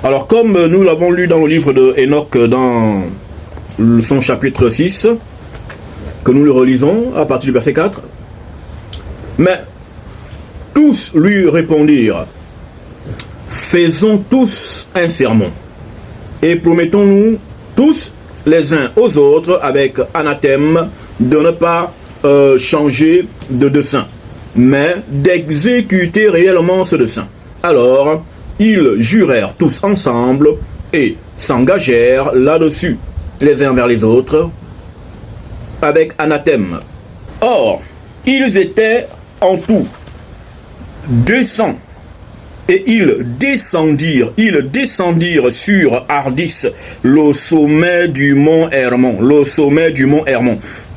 Alors, comme nous l'avons lu dans le livre de Enoch, dans son chapitre 6, que nous le relisons à partir du verset 4, mais tous lui répondirent, faisons tous un sermon, et promettons-nous tous les uns aux autres avec anathème de ne pas changer de dessein, mais d'exécuter réellement ce dessein. Alors, ils jurèrent tous ensemble et s'engagèrent là-dessus, les uns vers les autres, avec anathème. Or, ils étaient en tout 200, et ils descendirent sur Ardis, le sommet du mont Hermon,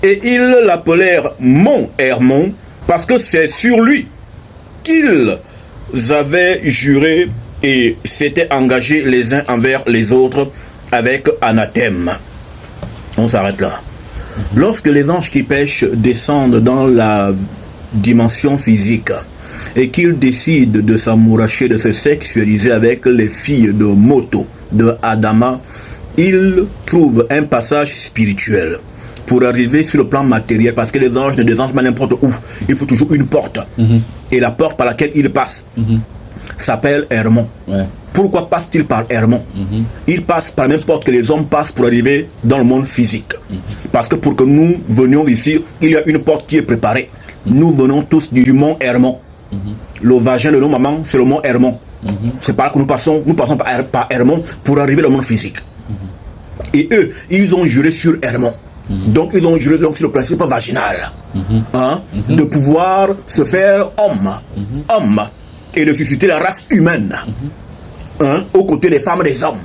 et ils l'appelèrent mont Hermon, parce que c'est sur lui qu'ils avaient juré et s'étaient engagés les uns envers les autres avec anathème. On s'arrête là. Lorsque les anges qui pêchent descendent dans la dimension physique et qu'ils décident de s'amouracher, de se sexualiser avec les filles de Moto, de Adama, ils trouvent un passage spirituel pour arriver sur le plan matériel, parce que les anges ne descendent pas n'importe où. Il faut toujours une porte. Et la porte par laquelle ils passent s'appelle Hermon. Pourquoi passe-t-il par Hermon? Il passe par la même porte que les hommes passent pour arriver dans le monde physique. Parce que pour que nous venions ici, il y a une porte qui est préparée. Nous venons tous du mont Hermon. Le vagin de nos mamans, c'est le mont Hermon. C'est par là que nous passons par Hermon pour arriver dans le monde physique. Et eux, ils ont juré sur Hermon. Donc ils ont juré sur le principe vaginal, de pouvoir se faire homme, et de susciter la race humaine, aux côtés des femmes et des hommes.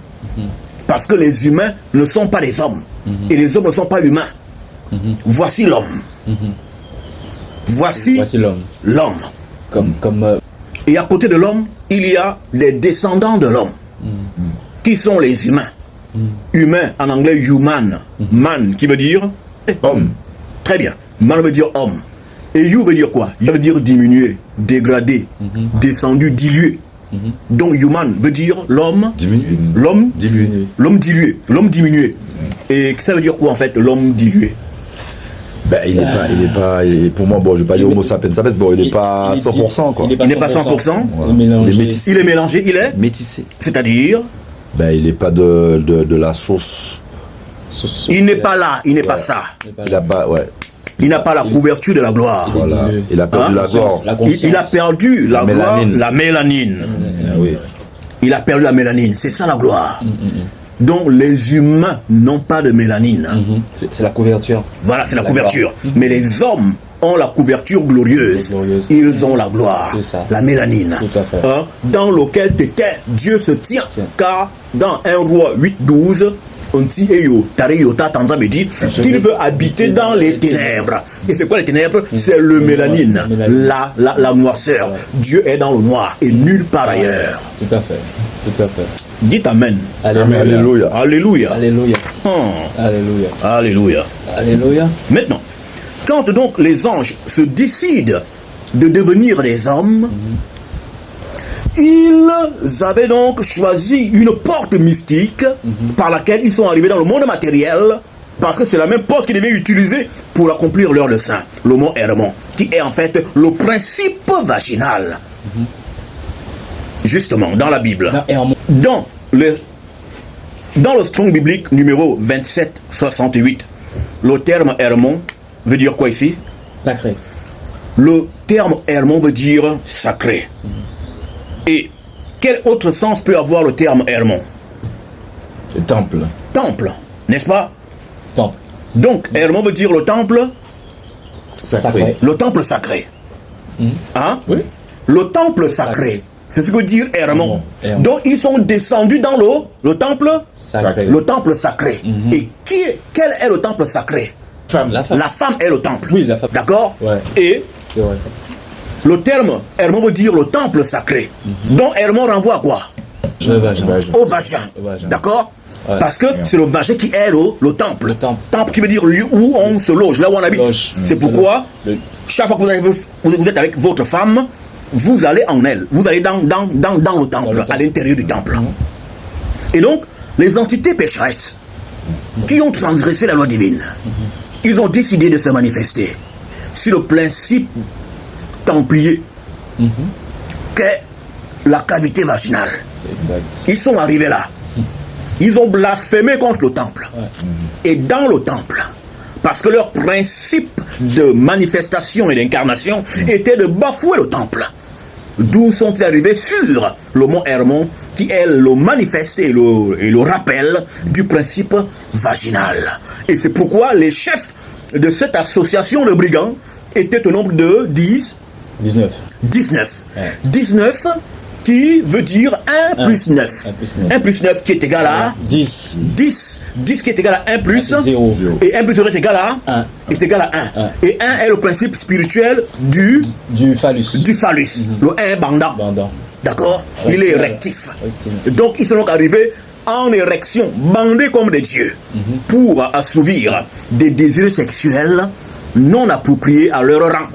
Parce que les humains ne sont pas des hommes, et les hommes ne sont pas humains. Voici l'homme. Voici l'homme. Et à côté de l'homme, il y a les descendants de l'homme, qui sont les humains. Humain, en anglais, human. Man, qui veut dire homme. Très bien. Man veut dire homme. Et you veut dire quoi? You veut dire diminué, dégradé, descendu, dilué. Donc human veut dire l'homme. L'homme dilué. L'homme dilué. L'homme diminué. Et ça veut dire quoi en fait, l'homme dilué? Ben, il est pas, pour moi, bon, je vais pas dire homo sapiens sapiens, bon, il n'est pas 100%, quoi. Il n'est pas 100%. Il est mélangé, il est métissé. C'est-à-dire ben, il n'est pas de la sauce. Il n'est pas là, il n'est pas ça. Il n'a pas, il n'a pas la couverture de la gloire. Voilà. Il a perdu la gloire. Il a perdu la gloire, la mélanine. Oui. Il a perdu la mélanine, c'est ça la gloire. Donc les humains n'ont pas de mélanine. C'est la couverture. Voilà, c'est la couverture. Mais les hommes ont la couverture glorieuse. Ils ont la gloire, la mélanine. Dans lequel Dieu se tient. Car dans 1 Roi 8:12, me dit qu'il veut habiter dans les ténèbres. Et c'est quoi les ténèbres? C'est le mélanine, la noirceur. Dieu est dans le noir et nulle part ailleurs. Tout à fait. Tout à fait. Dites Amen. Alléluia. Alléluia. Alléluia. Alléluia. Alléluia. Alléluia. Maintenant, quand donc les anges se décident de devenir des hommes, ils avaient donc choisi une porte mystique par laquelle ils sont arrivés dans le monde matériel, parce que c'est la même porte qu'ils devaient utiliser pour accomplir leur dessein, le mont Hermon, qui est en fait le principe vaginal. Justement, dans la Bible. Dans le Strong biblique numéro 2768, le terme Hermon veut dire quoi ici? Sacré. Le terme Hermon veut dire sacré. Et quel autre sens peut avoir le terme Hermon? Temple. Temple, n'est-ce pas? Temple. Donc Hermon veut dire le temple Sacré. Le temple sacré. Hein? Oui. Le temple sacré. C'est ce que veut dire Hermon. Donc ils sont descendus dans le temple sacré. Le temple sacré. Et quel est le temple sacré? La femme est le temple. Oui, la femme. D'accord? Et c'est vrai. Le terme Hermon veut dire le temple sacré. Donc Hermon renvoie à quoi? Au vagin. D'accord? Parce que c'est le vagin qui est le temple. Le temple. Temple qui veut dire lieu où on se loge, là où on habite. C'est pourquoi chaque fois que vous êtes avec votre femme, vous allez en elle. Vous allez dans le temple, à l'intérieur du temple. Et donc, les entités pécheresses qui ont transgressé la loi divine, ils ont décidé de se manifester sur le principe templier qu'est la cavité vaginale. Exact. Ils sont arrivés là. Ils ont blasphémé contre le temple. Et dans le temple, parce que leur principe de manifestation et d'incarnation était de bafouer le temple. D'où sont-ils arrivés sur le mont Hermon, qui est le manifeste et le rappel du principe vaginal. Et c'est pourquoi les chefs de cette association de brigands étaient au nombre de 19. 19. Ouais. 19 qui veut dire 1 plus 9. 1 plus 9 qui est égal à 10. 10. 10 qui est égal à 1 plus 0. Et 1 plus 0 est égal à 1. Est égal à 1. Et 1 est le principe spirituel du phallus. Le 1 est bandant. D'accord? Il est érectif. Donc ils sont donc arrivés en érection, bandés comme des dieux, pour assouvir des désirs sexuels non appropriés à leur rang.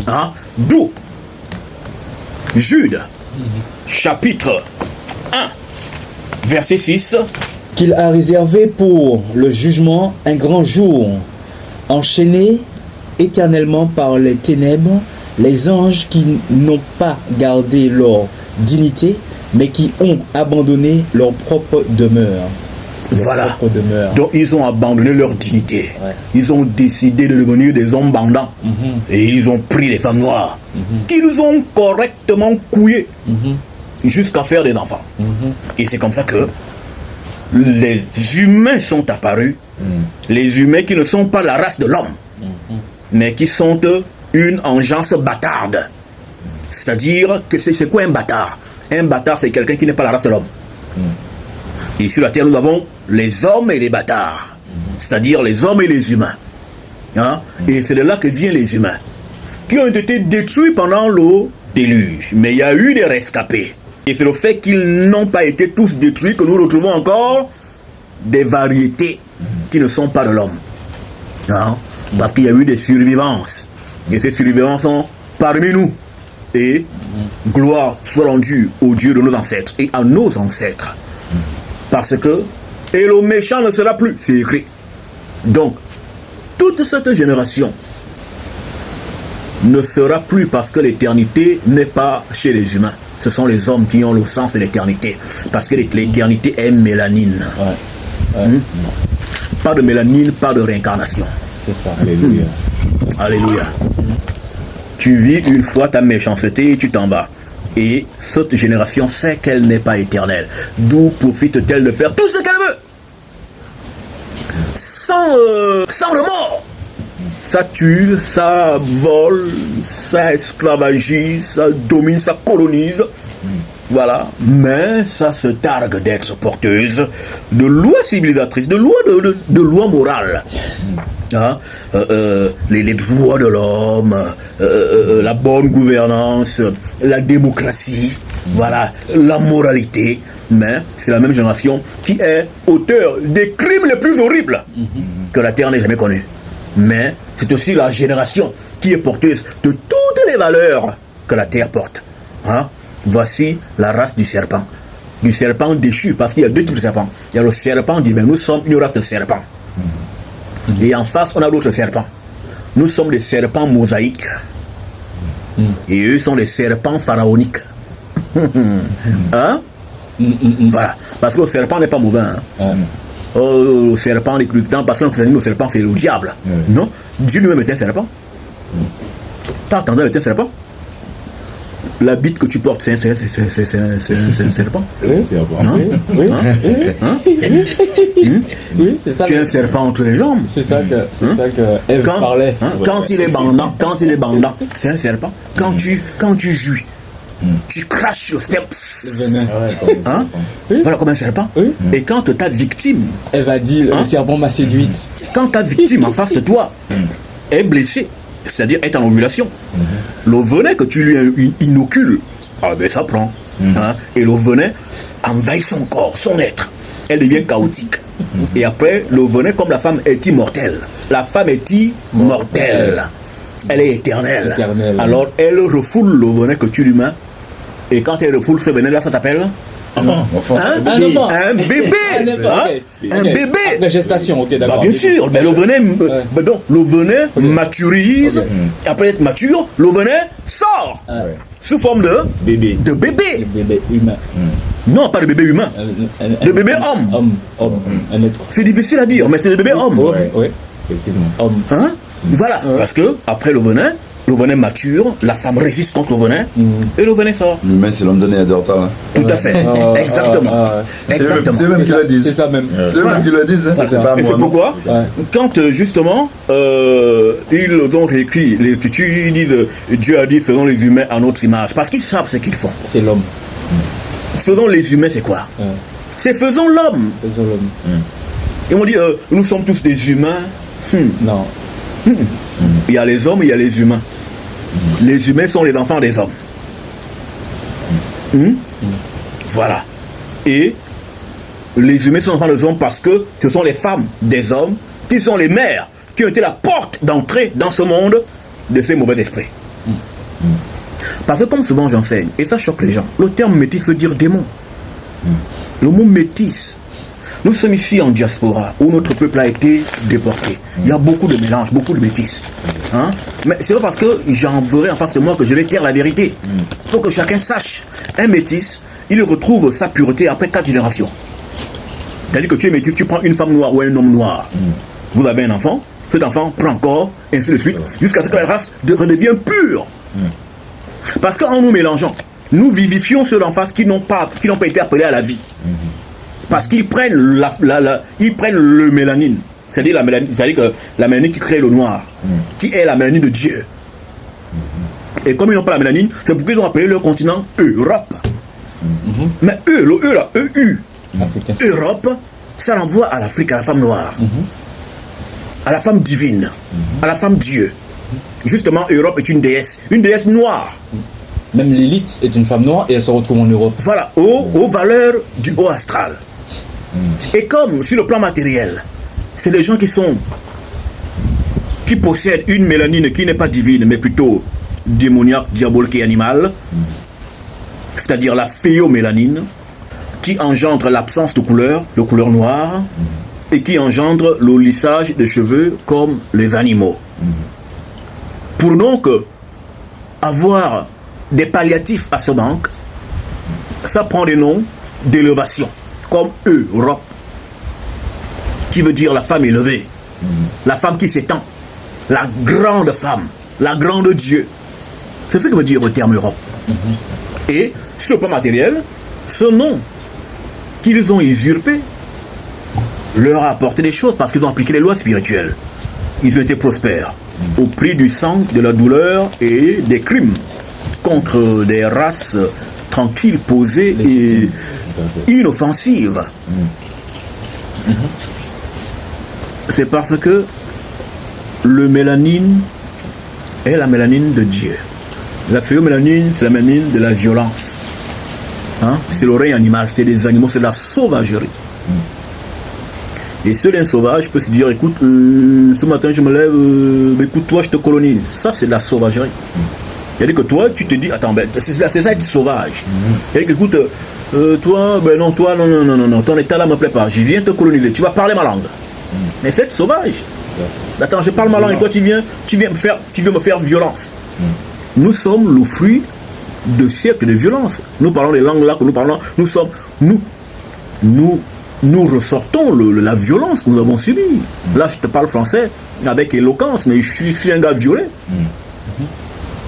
Hein? D'où Jude, chapitre 1, verset 6. Qu'il a réservé pour le jugement un grand jour, enchaînés éternellement par les ténèbres, les anges qui n'ont pas gardé leur dignité, mais qui ont abandonné leur propre demeure. Voilà. Donc ils ont abandonné leur dignité. Ouais. Ils ont décidé de devenir des hommes bandants. Et ils ont pris les femmes noires, qu'ils ont correctement couillées, jusqu'à faire des enfants. Et c'est comme ça que les humains sont apparus. Les humains qui ne sont pas la race de l'homme, mais qui sont une engeance bâtarde. C'est-à-dire que c'est quoi un bâtard? Un bâtard, c'est quelqu'un qui n'est pas la race de l'homme. Et sur la terre, nous avons les hommes et les bâtards, c'est-à-dire les hommes et les humains. Hein? Et c'est de là que viennent les humains, qui ont été détruits pendant le déluge. Mais il y a eu des rescapés. Et c'est le fait qu'ils n'ont pas été tous détruits que nous retrouvons encore des variétés qui ne sont pas de l'homme. Hein? Parce qu'il y a eu des survivances. Et ces survivances sont parmi nous. Et gloire soit rendue au Dieu de nos ancêtres et à nos ancêtres. Parce que, et le méchant ne sera plus, c'est écrit. Donc, toute cette génération ne sera plus parce que l'éternité n'est pas chez les humains. Ce sont les hommes qui ont le sens de l'éternité. Parce que l'éternité est mélanine. Pas de mélanine, pas de réincarnation. C'est ça. Alléluia. Alléluia. Tu vis une fois ta méchanceté et tu t'en bats. Et cette génération sait qu'elle n'est pas éternelle. D'où profite-t-elle de faire tout ce qu'elle veut sans remords. Ça tue, ça vole, ça esclavagise, ça domine, ça colonise. Voilà. Mais ça se targue d'être porteuse de lois civilisatrices, de lois morales. Hein? Les droits de l'homme, la bonne gouvernance, la démocratie, voilà, la moralité. Mais c'est la même génération qui est auteur des crimes les plus horribles que la terre n'ait jamais connus. Mais c'est aussi la génération qui est porteuse de toutes les valeurs que la terre porte. Hein? Voici la race du serpent déchu, parce qu'il y a deux types de serpents. Il y a le serpent divin, nous sommes une race de serpents. Et en face, on a d'autres serpents. Nous sommes des serpents mosaïques. Et eux sont des serpents pharaoniques. Hein? Voilà. Parce que le serpent n'est pas mauvais. Hein? Le serpent, les cructants, parce que notre animal, le serpent, c'est le diable. Non? Dieu lui-même est un serpent. T'as entendu avec un serpent? La bite que tu portes, c'est un serpent. Oui, c'est un serpent. Oui, c'est ça. Tu es un serpent entre les jambes. C'est ça que Ève parlait. Quand il est bandant, c'est un serpent. Quand tu jouis, tu craches le sperme. Le venin. Voilà comme un serpent. Et quand ta victime, Ève a dit, le serpent m'a séduite. Quand ta victime en face de toi est blessée, c'est-à-dire est en ovulation, le venin que tu lui inocules, ça prend. Et le venin envahit son corps, son être. Elle devient chaotique. Et après, le venin, comme la femme est immortelle, la femme est immortelle. Elle est éternelle. Alors, elle refoule le venin que tu lui mets. Et quand elle refoule ce venin-là, ça s'appelle Enfant. Hein? Un enfant. Un bébé. Hein? Un bébé. La gestation, ok, d'accord. Bah, bien sûr, mais le venin, donc, le venin maturise, après être mature, le venin sort Ouais. sous forme de Bébé. bébé. Le bébé humain. Non, pas de bébé humain. Le bébé homme. Homme, un être. C'est difficile à dire, mais c'est le bébé homme. Ouais. Oui, Effectivement. homme. Hein? Voilà, parce que après le venin mature, la femme résiste contre le venin et le venin sort. L'humain, c'est l'homme de Néandertal. Hein. Tout à fait. Exactement. C'est Exactement. eux-mêmes qui le disent. C'est ça même. C'est eux-mêmes qui le disent. Hein. C'est pas Et moi. c'est non. pourquoi, Ouais. quand justement, ils ont réécrit l'Écriture, ils disent Dieu a dit faisons les humains à notre image. Parce qu'ils savent ce qu'ils font. C'est l'homme. Faisons les humains, c'est quoi? Ouais. C'est faisons l'homme. C'est l'homme. Et on dit nous sommes tous des humains. Non. Il y a les hommes, il y a les humains. Les humains sont les enfants des hommes. Voilà. Et les humains sont les enfants des hommes parce que ce sont les femmes des hommes qui sont les mères, qui ont été la porte d'entrée dans ce monde de ces mauvais esprits. Parce que comme souvent j'enseigne, et ça choque les gens, le terme métis veut dire démon. Le mot métis. Nous sommes ici en diaspora, où notre peuple a été déporté. Il y a beaucoup de mélanges, beaucoup de métis. Hein? Mais c'est pas parce que j'en verrai en face de moi que je vais taire la vérité. Il faut que chacun sache. Un métis, il retrouve sa pureté après 4 générations. C'est-à-dire que tu es métis, tu prends une femme noire ou un homme noir. Vous avez un enfant, cet enfant prend corps, ainsi de suite, jusqu'à ce que la race redevienne pure. Parce qu'en nous mélangeant, nous vivifions ceux d'en face qui n'ont pas été appelés à la vie. Parce qu'ils prennent ils prennent le mélanine. C'est-à-dire que la mélanine qui crée le noir, qui est la mélanine de Dieu. Et comme ils n'ont pas la mélanine, c'est pourquoi ils ont appelé leur continent Europe. Mais eux, le E là, EU, Africain. Europe, ça renvoie à l'Afrique, à la femme noire, à la femme divine, à la femme Dieu. Justement, Europe est une déesse noire. Même Lilith est une femme noire et elle se retrouve en Europe. Voilà, aux valeurs du haut astral. Et comme sur le plan matériel, c'est des gens qui possèdent une mélanine qui n'est pas divine, mais plutôt démoniaque, diabolique et animale, c'est-à-dire la phéomélanine, qui engendre l'absence de couleur noire, et qui engendre le lissage des cheveux comme les animaux. Pour donc avoir des palliatifs à ce manque, ça prend des noms d'élévation, comme Europe, qui veut dire la femme élevée, la femme qui s'étend, la grande femme, la grande Dieu. C'est ce que veut dire le terme Europe. Et sur le plan matériel, ce nom qu'ils ont usurpé leur a apporté des choses parce qu'ils ont appliqué les lois spirituelles. Ils ont été prospères au prix du sang, de la douleur et des crimes contre des races tranquilles, posées et inoffensives. C'est parce que le mélanine est la mélanine de Dieu. La phéomélanine, c'est la mélanine de la violence. Hein? C'est le règne animal, c'est des animaux, c'est de la sauvagerie. Et seul un sauvage peut se dire, écoute, ce matin je me lève, écoute, toi je te colonise. Ça c'est de la sauvagerie. C'est-à-dire que toi, tu te dis, attends, ben, c'est ça être sauvage. C'est-à-dire que, écoute, toi, non, ton état là me plaît pas. Je viens te coloniser, tu vas parler ma langue. Mais c'est être sauvage. Attends, je parle ma langue et toi tu veux me faire violence. Nous sommes le fruit de siècles de violence. Nous parlons les langues là que nous parlons, nous ressortons la violence que nous avons subie. Là, je te parle français avec éloquence, mais je suis un gars violé.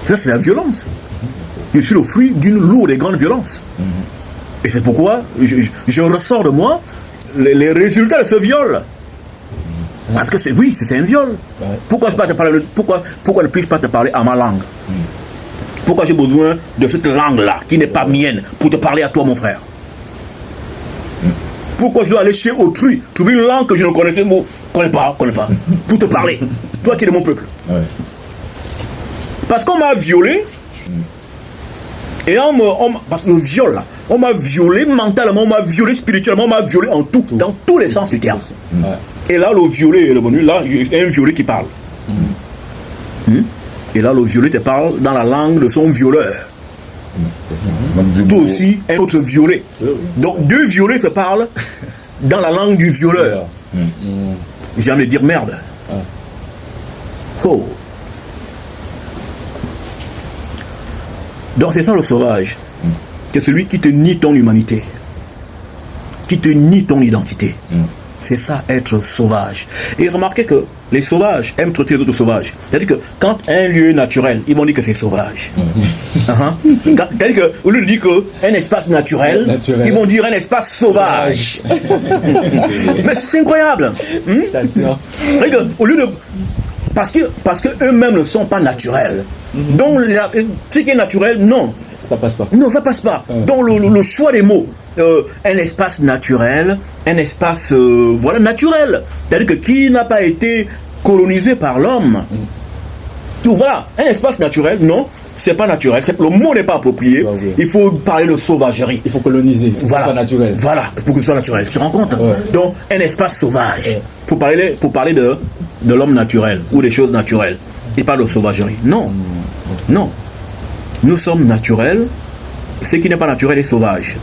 Ça, c'est la violence. Je suis le fruit d'une lourde et grande violence. Et c'est pourquoi je ressors de moi les résultats de ce viol. Parce que c'est un viol. Pourquoi ne puis-je pas te parler à ma langue? Pourquoi j'ai besoin de cette langue-là, qui n'est pas mienne, pour te parler à toi, mon frère? Pourquoi je dois aller chez autrui, trouver une langue que je ne connais pas, pour te parler, toi qui es de mon peuple? Parce qu'on m'a violé, et parce que le viol là, on m'a violé mentalement, on m'a violé spirituellement, on m'a violé en tout, dans tous les sens du terme. Et là, le violé est revenu, là, il y a un violé qui parle. Et là, le violé te parle dans la langue de son violeur. Même du Toi mot. aussi, un autre violet. Oui, oui. Donc, deux violets se parlent dans la langue du violeur. J'ai envie de dire merde. Oh. Donc, c'est ça le sauvage. C'est celui qui te nie ton humanité, qui te nie ton identité. C'est ça, être sauvage. Et remarquez que les sauvages aiment traiter les autres sauvages. C'est-à-dire que quand un lieu est naturel, ils vont dire que c'est sauvage. C'est-à-dire qu'au lieu de dire qu'un espace naturel, ils vont dire un espace sauvage. Mais c'est incroyable. C'est-à-dire qu'au lieu de... Parce que eux-mêmes ne sont pas naturels. Donc, ce qui est naturel, non. Ça passe pas. Non, ça passe pas. Donc, le choix des mots, un espace naturel, un espace voilà, naturel. C'est-à-dire que qui n'a pas été colonisé par l'homme. Donc, voilà, un espace naturel, non, c'est pas naturel. Le mot n'est pas approprié. Il faut parler de sauvagerie. Il faut coloniser, pour voilà. que ce soit naturel. Voilà, pour que ce soit naturel. Tu te rends compte? Donc, un espace sauvage. Pour parler de l'homme naturel ou des choses naturelles. Il parle de sauvagerie. Non. Non. Nous sommes naturels. Ce qui n'est pas naturel est sauvage.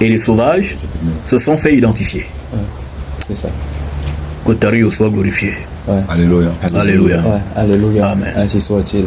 Et les sauvages se sont fait identifier. C'est ça. Que Tario soit glorifié. Alléluia. Alléluia. Alléluia. Amen. Ainsi soit-il.